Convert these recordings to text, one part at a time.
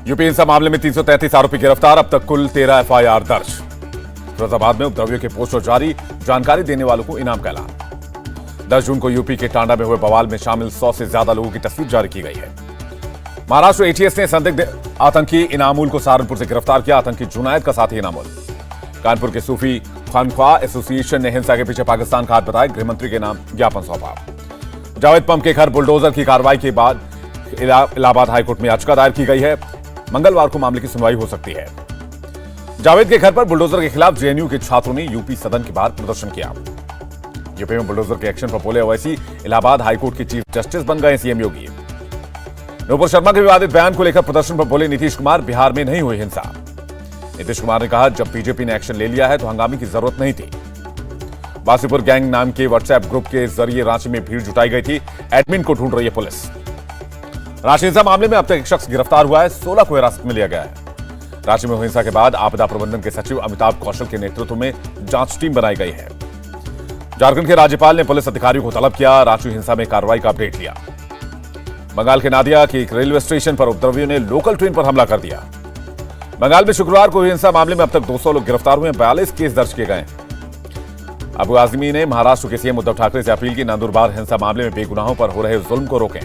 UP हिंसा मामले में 333 आरोपी गिरफ्तार, अब तक कुल 13 एफआईआर दर्ज। फिरोजाबाद में उपद्रवियों के पोस्टर जारी, जानकारी देने वालों को इनाम का ऐलान। 10 जून को यूपी के टांडा में हुए बवाल में शामिल 100 से ज्यादा लोगों की तस्वीर जारी की गई है। महाराष्ट्र एटीएस ने संदिग्ध आतंकी इनामुल को सहारनपुर से गिरफ्तार किया। आतंकी जुनैद का साथी इनामुल। कानपुर के सूफी खानख्वाह एसोसिएशन ने हिंसा के पीछे पाकिस्तान का हाथ बताया, गृहमंत्री के नाम ज्ञापन सौंपा। जावेद पम्प के घर बुलडोजर की कार्रवाई के बाद इलाहाबाद हाईकोर्ट में याचिका दायर की गई है। मंगलवार को मामले की सुनवाई हो सकती है। जावेद के घर पर बुलडोजर के खिलाफ जेएनयू के छात्रों ने यूपी सदन के बाहर प्रदर्शन किया। यूपी में बुलडोजर के एक्शन पर बोले ओवैसी, इलाहाबाद हाईकोर्ट के चीफ जस्टिस बन गए सीएम योगी। नूपुर शर्मा के विवादित बयान को लेकर प्रदर्शन पर बोले नीतीश कुमार, बिहार में नहीं हुई हिंसा। नीतीश कुमार ने कहा, जब बीजेपी ने एक्शन ले लिया है तो हंगामे की जरूरत नहीं थी। बासीपुर गैंग नाम के व्हाट्सएप ग्रुप के जरिए रांची में भीड़ जुटाई गई थी। एडमिन को ढूंढ रही है पुलिस। रांची हिंसा मामले में अब तक एक शख्स गिरफ्तार हुआ है, 16 को हिरासत में लिया गया है। रांची में हुई हिंसा के बाद आपदा प्रबंधन के सचिव अमिताभ कौशल के नेतृत्व में जांच टीम बनाई गई है। झारखंड के राज्यपाल ने पुलिस अधिकारियों को तलब किया, रांची हिंसा में कार्रवाई का अपडेट लिया। बंगाल के नादिया के एक रेलवे स्टेशन पर उपद्रवियों ने लोकल ट्रेन पर हमला कर दिया। बंगाल में शुक्रवार को हुई हिंसा मामले में अब तक 200 लोग गिरफ्तार हुए, 42 केस दर्ज किए गए। अबू आजमी ने महाराष्ट्र के सीएम उद्धव ठाकरे से अपील की, नंदुरबार हिंसा मामले में बेगुनाहों पर हो रहे जुल्म को रोकें।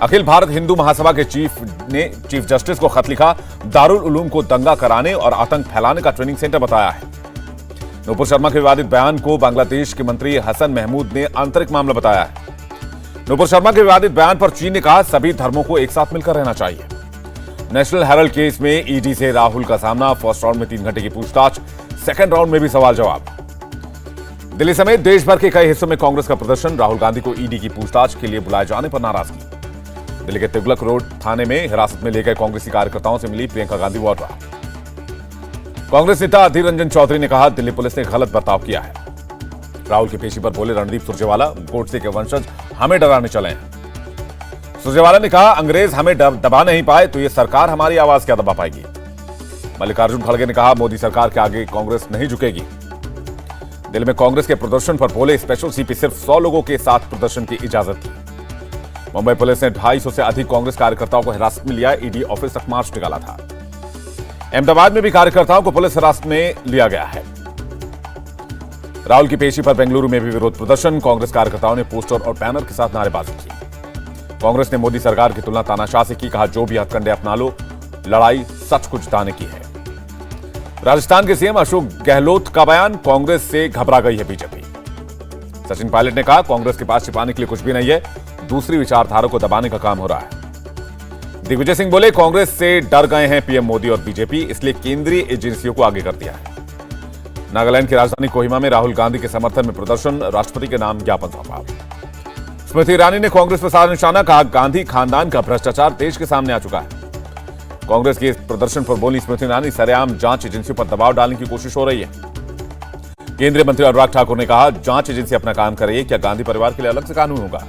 अखिल भारत हिंदू महासभा के चीफ ने चीफ जस्टिस को खत लिखा, दारुल उलूम को दंगा कराने और आतंक फैलाने का ट्रेनिंग सेंटर बताया है। नूपुर शर्मा के विवादित बयान को बांग्लादेश के मंत्री हसन महमूद ने आंतरिक मामला बताया है। नूपुर शर्मा के विवादित बयान पर चीन ने कहा, सभी धर्मों को एक साथ मिलकर रहना चाहिए। नेशनल हेराल्ड केस में ईडी से राहुल का सामना, फर्स्ट राउंड में 3 घंटे की पूछताछ, सेकंड राउंड में भी सवाल जवाब। दिल्ली समेत देश भर के कई हिस्सों में कांग्रेस का प्रदर्शन, राहुल गांधी को ईडी की पूछताछ के लिए बुलाए जाने पर नाराजगी। दिल्ली के तिगलक रोड थाने में हिरासत में ले गए कांग्रेसी कार्यकर्ताओं से मिली प्रियंका गांधी वाड्रा। कांग्रेस नेता अधीर रंजन चौधरी ने कहा, दिल्ली पुलिस ने गलत बर्ताव किया है। राहुल की पेशी पर बोले रणदीप सुरजेवाला, गोडसे के वंशज हमें डराने चले हैं। सुरजेवाला ने कहा, अंग्रेज हमें दबा नहीं पाए तो ये सरकार हमारी आवाज क्या दबा पाएगी। मल्लिकार्जुन खड़गे ने कहा, मोदी सरकार के आगे कांग्रेस नहीं झुकेगी। दिल्ली में कांग्रेस के प्रदर्शन पर बोले, स्पेशल सीपी सिर्फ 100 लोगों के साथ प्रदर्शन की इजाजत थी। मुंबई पुलिस ने 250 से अधिक कांग्रेस कार्यकर्ताओं को हिरासत में लिया, ईडी ऑफिस तक मार्च निकाला था। अहमदाबाद में भी कार्यकर्ताओं को पुलिस हिरासत में लिया गया है। राहुल की पेशी पर बेंगलुरु में भी विरोध प्रदर्शन, कांग्रेस कार्यकर्ताओं ने पोस्टर और बैनर के साथ नारेबाजी की। कांग्रेस ने मोदी सरकार की तुलना तानाशाह से की, कहा जो भी हथकंडे अपना लो, लड़ाई सच को जिताने की है। राजस्थान के सीएम अशोक गहलोत का बयान, कांग्रेस से घबरा गई है बीजेपी। सचिन पायलट ने कहा, कांग्रेस के पास छिपाने के लिए कुछ भी नहीं है, दूसरी विचारधारा को दबाने का काम हो रहा है। दिग्विजय सिंह बोले, कांग्रेस से डर गए हैं पीएम मोदी और बीजेपी, इसलिए केंद्रीय एजेंसियों को आगे कर दिया है। नागालैंड की राजधानी कोहिमा में राहुल गांधी के समर्थन में प्रदर्शन, राष्ट्रपति के नाम ज्ञापन सौंपा। स्मृति ईरानी ने कांग्रेस पर साधा निशाना, कहा गांधी खानदान का भ्रष्टाचार देश के सामने आ चुका है। कांग्रेस के प्रदर्शन पर बोली स्मृति ईरानी, सरेआम जांच एजेंसियों पर दबाव डालने की कोशिश हो रही है। केंद्रीय मंत्री अनुराग ठाकुर ने कहा, जांच एजेंसी अपना काम कर रही है, क्या गांधी परिवार के लिए अलग से कानून होगा।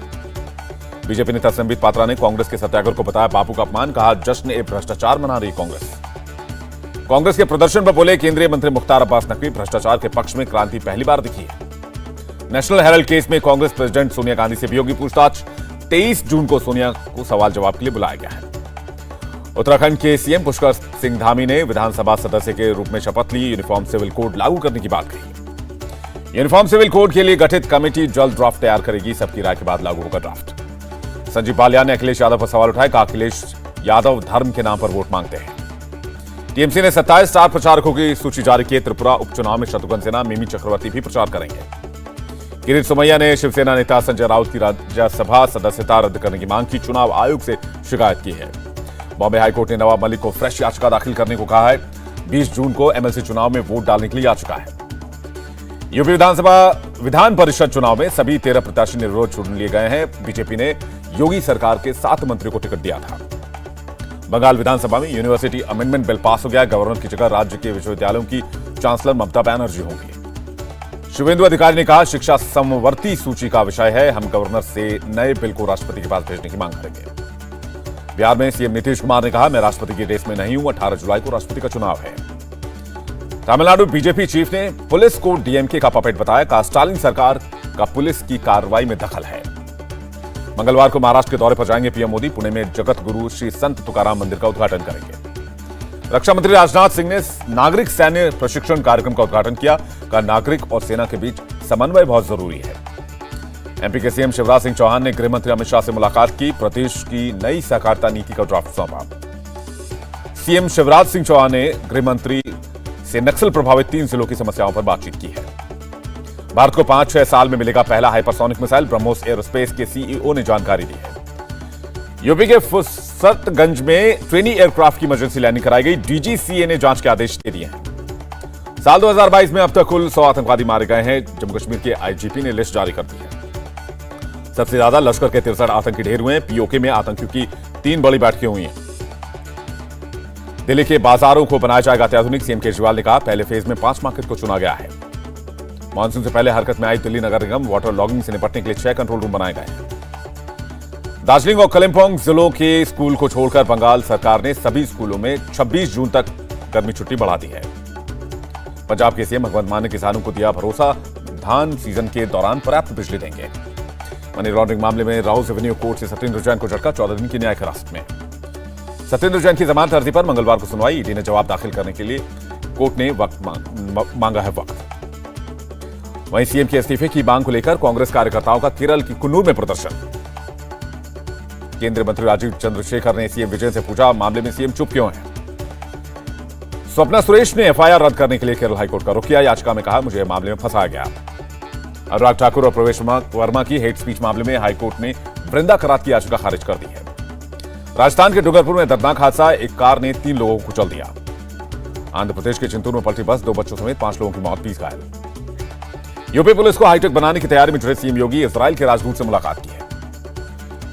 बीजेपी नेता संबित पात्रा ने कांग्रेस के सत्याग्रह को बताया बापू का अपमान, कहा जश्न ए भ्रष्टाचार मना रही कांग्रेस। कांग्रेस के प्रदर्शन पर बोले केंद्रीय मंत्री मुख्तार अब्बास नकवी, भ्रष्टाचार के पक्ष में क्रांति पहली बार दिखी है। नेशनल हेराल्ड केस में कांग्रेस प्रेसिडेंट सोनिया गांधी से भी होगी पूछताछ, 23 जून को सोनिया को सवाल जवाब के लिए बुलाया गया है। उत्तराखंड के सीएम पुष्कर सिंह धामी ने विधानसभा सदस्य के रूप में शपथ ली, यूनिफॉर्म सिविल कोड लागू करने की बात कही। यूनिफॉर्म सिविल कोड के लिए गठित कमेटी जल्द ड्राफ्ट तैयार करेगी, सबकी राय के बाद लागू होगा ड्राफ्ट। संजीव बालियान ने अखिलेश यादव पर सवाल उठाया, कहा अखिलेश यादव धर्म के नाम पर वोट मांगते हैं। टीएमसी ने 27 स्टार प्रचारकों की सूची जारी की, त्रिपुरा उपचुनाव में शत्रुघ्न सिन्हा, मिमी चक्रवर्ती भी प्रचार करेंगे। किरीट सोमैया ने शिवसेना नेता संजय राउत की राज्यसभा सदस्यता रद्द करने की मांग की, चुनाव आयोग से शिकायत की है। बॉम्बे हाईकोर्ट ने नवाब मलिक को फ्रेश याचिका दाखिल करने को कहा है, 20 जून को एमएलसी चुनाव में वोट डालने के लिए याचिका है। यूपी विधान परिषद चुनाव में सभी 13 प्रत्याशी निर्विरोध चुन लिए गए हैं। बीजेपी ने योगी सरकार के 7 मंत्रियों को टिकट दिया था। बंगाल विधानसभा में यूनिवर्सिटी अमेंडमेंट बिल पास हो गया, गवर्नर की जगह राज्य के विश्वविद्यालयों की चांसलर ममता बनर्जी होंगी। शुभेंदु अधिकारी ने कहा, शिक्षा समवर्ती सूची का विषय है, हम गवर्नर से नए बिल को राष्ट्रपति के पास भेजने की मांग करेंगे। बिहार में सीएम नीतीश कुमार ने कहा, मैं राष्ट्रपति की रेस में नहीं हूं, 18 जुलाई को राष्ट्रपति का चुनाव है। तमिलनाडु बीजेपी चीफ ने पुलिस को डीएमके का पपेट बताया, कहा स्टालिन सरकार का पुलिस की कार्रवाई में दखल है। मंगलवार को महाराष्ट्र के दौरे पर जाएंगे पीएम मोदी। पुणे में जगत गुरु श्री संत तुकाराम मंदिर का उद्घाटन करेंगे। रक्षा मंत्री राजनाथ सिंह ने नागरिक सैन्य प्रशिक्षण कार्यक्रम का उद्घाटन किया। कहा, नागरिक और सेना के बीच समन्वय बहुत जरूरी है। एमपी के सीएम शिवराज सिंह चौहान ने गृह मंत्री अमित शाह से मुलाकात की। प्रदेश की नई सहकारिता नीति का ड्राफ्ट सौंपा। सीएम शिवराज सिंह चौहान ने गृह मंत्री से नक्सल प्रभावित 3 जिलों की समस्याओं पर बातचीत की है। भारत को 5-6 साल में मिलेगा पहला हाइपरसोनिक मिसाइल, ब्रह्मोस एयरोस्पेस के सीईओ ने जानकारी दी है। यूपी के फुर्सतगंज में ट्रेनी एयरक्राफ्ट की इमरजेंसी लैंडिंग कराई गई। डीजीसीए ने जांच के आदेश दे दिए हैं। साल 2022 में अब तक कुल 100 आतंकवादी मारे गए हैं। जम्मू कश्मीर के आईजीपी ने लिस्ट जारी कर दी है। सबसे ज्यादा लश्कर के 63 आतंकी ढेर हुए हैं। पीओके में आतंकियों की 3 बड़ी बैठकें हुई हैं। दिल्ली के बाजारों को बनाया जाएगा अत्याधुनिक। सीएम केजरीवाल ने कहा, पहले फेज में 5 मार्केट को चुना गया है। मानसून से पहले हरकत में आई दिल्ली नगर निगम। वाटर लॉगिंग से निपटने के लिए 6 कंट्रोल रूम बनाए गए हैं। दार्जिलिंग और कलिम्पोंग जिलों के स्कूल को छोड़कर बंगाल सरकार ने सभी स्कूलों में 26 जून तक गर्मी छुट्टी बढ़ा दी है। पंजाब के सीएम भगवंत मान ने किसानों को दिया भरोसा, धान सीजन के दौरान पर्याप्त बिजली देंगे। मनी लॉन्ड्रिंग मामले में राउज एवेन्यू कोर्ट से सत्येंद्र जैन को झटका। 14 दिन की न्यायिक हिरासत में सत्येंद्र जैन की जमानत अर्जी पर मंगलवार को सुनवाई। ईडी ने जवाब दाखिल करने के लिए कोर्ट ने मांगा है वक्त। वहीं सीएम के इस्तीफे की मांग को लेकर कांग्रेस कार्यकर्ताओं का केरल की कुन्नूर में प्रदर्शन। केंद्रीय मंत्री राजीव चंद्रशेखर ने सीएम विजयन से पूछा, मामले में सीएम चुप क्यों है। स्वप्ना सुरेश ने एफआईआर रद्द करने के लिए केरल हाईकोर्ट का रुख किया। याचिका में कहा, मुझे मामले में फंसाया गया। अनुराग ठाकुर और प्रवेश वर्मा की हेट स्पीच मामले में हाईकोर्ट ने वृंदा करात की याचिका खारिज कर दी है। राजस्थान के डूंगरपुर में दर्दनाक हादसा, एक कार ने 3 लोगों को कुचल दिया। आंध्र प्रदेश के चिंतूर में पलटी बस, 2 बच्चों समेत 5 लोगों की मौत, 20 घायल। यूपी पुलिस को हाईटेक बनाने की तैयारी में जुटे सीएम योगी इजराइल के राजदूत से मुलाकात की है।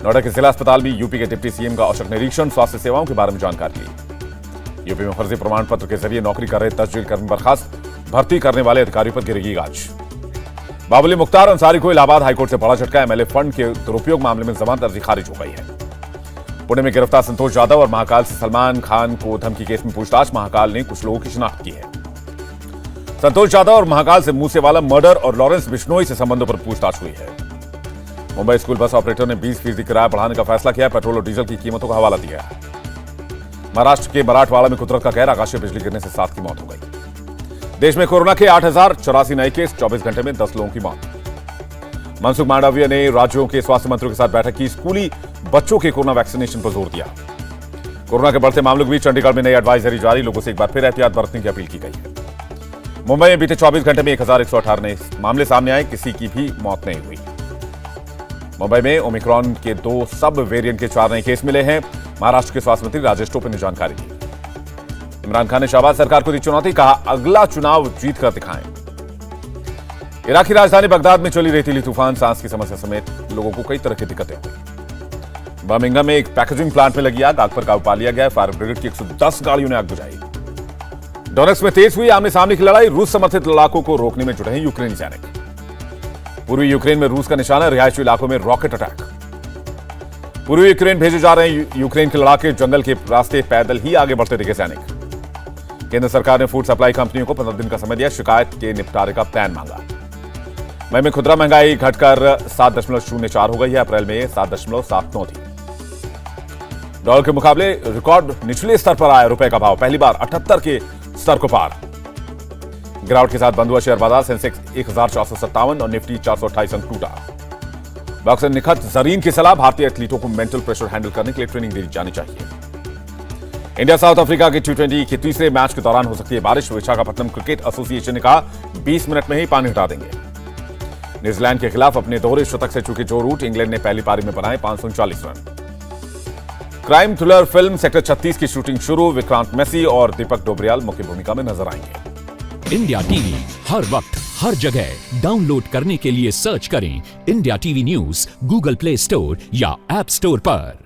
नोएडा के जिला अस्पताल में यूपी के डिप्टी सीएम का औचक निरीक्षण, स्वास्थ्य सेवाओं के बारे में जानकारी ली। यूपी में फर्जी प्रमाण पत्र के जरिए नौकरी कर रहे 10 जेल कर्मी बर्खास्त, भर्ती करने वाले अधिकारियों पर गिरेगी गाज। बाबुली मुख्तार अंसारी को इलाहाबाद हाईकोर्ट से बड़ा झटका। एमएलए फंड के दुरुपयोग मामले में जमानत अर्जी खारिज हो गई है। पुणे में गिरफ्तार संतोष यादव और महाकाल से सलमान खान को धमकी केस में पूछताछ। महाकाल ने कुछ लोगों की शिनाख्त की है। संतोष यादव और महाकाल से मूसेवाला मर्डर और लॉरेंस बिश्नोई से संबंधों पर पूछताछ हुई है। मुंबई स्कूल बस ऑपरेटर ने 20% किराया बढ़ाने का फैसला किया। पेट्रोल और डीजल की कीमतों का हवाला दिया है। महाराष्ट्र के मराठवाड़ा में कुदरत का कहर, आकाशीय बिजली गिरने से 7 की मौत हो गई। देश में कोरोना के 8,084 नए केस, 24 घंटे में 10 लोगों की मौत। मनसुख मांडविया ने राज्यों के स्वास्थ्य मंत्रियों के साथ बैठक की। स्कूली बच्चों के कोरोना वैक्सीनेशन पर जोर दिया। कोरोना के बढ़ते मामलों के बीच चंडीगढ़ में नई एडवाइजरी जारी, लोगों से एक बार फिर एहतियात बरतने की अपील की गई है। मुंबई में बीते 24 घंटे में 1,118 नए मामले सामने आए, किसी की भी मौत नहीं हुई। मुंबई में ओमिक्रॉन के 2 सब वेरिएंट के 4 नए केस मिले हैं। महाराष्ट्र के स्वास्थ्य मंत्री राजेश टोपे ने जानकारी दी। इमरान खान ने शहबाज सरकार को दी चुनौती, कहा अगला चुनाव जीत कर दिखाएं। इराक की राजधानी बगदाद में चली रेतीली तूफान, सांस की समस्या समेत लोगों को कई तरह की दिक्कतें हुई। बर्मिंघम में एक पैकेजिंग प्लांट में लगी आग, आग पर काबू पा लिया गया। फायर ब्रिगेड की 110 गाड़ियों ने आग बुझाई। डोनेट्स्क में तेज हुई आमने सामने की लड़ाई, रूस समर्थित लड़ाकों को रोकने में जुटे हैं यूक्रेनी सैनिक। पूर्वी यूक्रेन में रूस का निशाना, रिहायशी इलाकों में रॉकेट अटैक। पूर्वी यूक्रेन भेजे जा रहे हैं यूक्रेन के लड़ाके, जंगल के रास्ते पैदल ही आगे बढ़ते दिखे सैनिक। केंद्र सरकार ने फूड सप्लाई कंपनियों को 15 दिन का समय दिया, शिकायत के निपटारे का प्लान मांगा। मई में खुदरा महंगाई घटकर 7.04 हो गई है, अप्रैल में 7.79 थी। डॉलर के मुकाबले रिकॉर्ड निचले स्तर पर आया रुपए का भाव, पहली बार 78 के स्तर को पार। गिरावट के साथ बंद हुआ शेयर बाजार, सेंसेक्स 1457 और निफ्टी 428 अंक टूटा। बॉक्सर निखत जरीन की सलाह, भारतीय एथलीटों को मेंटल प्रेशर हैंडल करने के लिए ट्रेनिंग दी जानी चाहिए। इंडिया साउथ अफ्रीका के T20 के तीसरे मैच के दौरान हो सकती है बारिश, विशाखापट्टनम क्रिकेट एसोसिएशन ने कहा 20 मिनट में ही पानी हटा देंगे। न्यूजीलैंड के खिलाफ अपने दोहरे शतक से चूके जो रूट, इंग्लैंड ने पहली पारी में बनाए 539 run. Crime thriller film sector 36 की शूटिंग शुरू, विक्रांत मैसी और दीपक डोबरियाल मुख्य भूमिका में नजर आएंगे। इंडिया टीवी हर वक्त हर जगह डाउनलोड करने के लिए सर्च करें India TV news Google play store या ऐप स्टोर पर।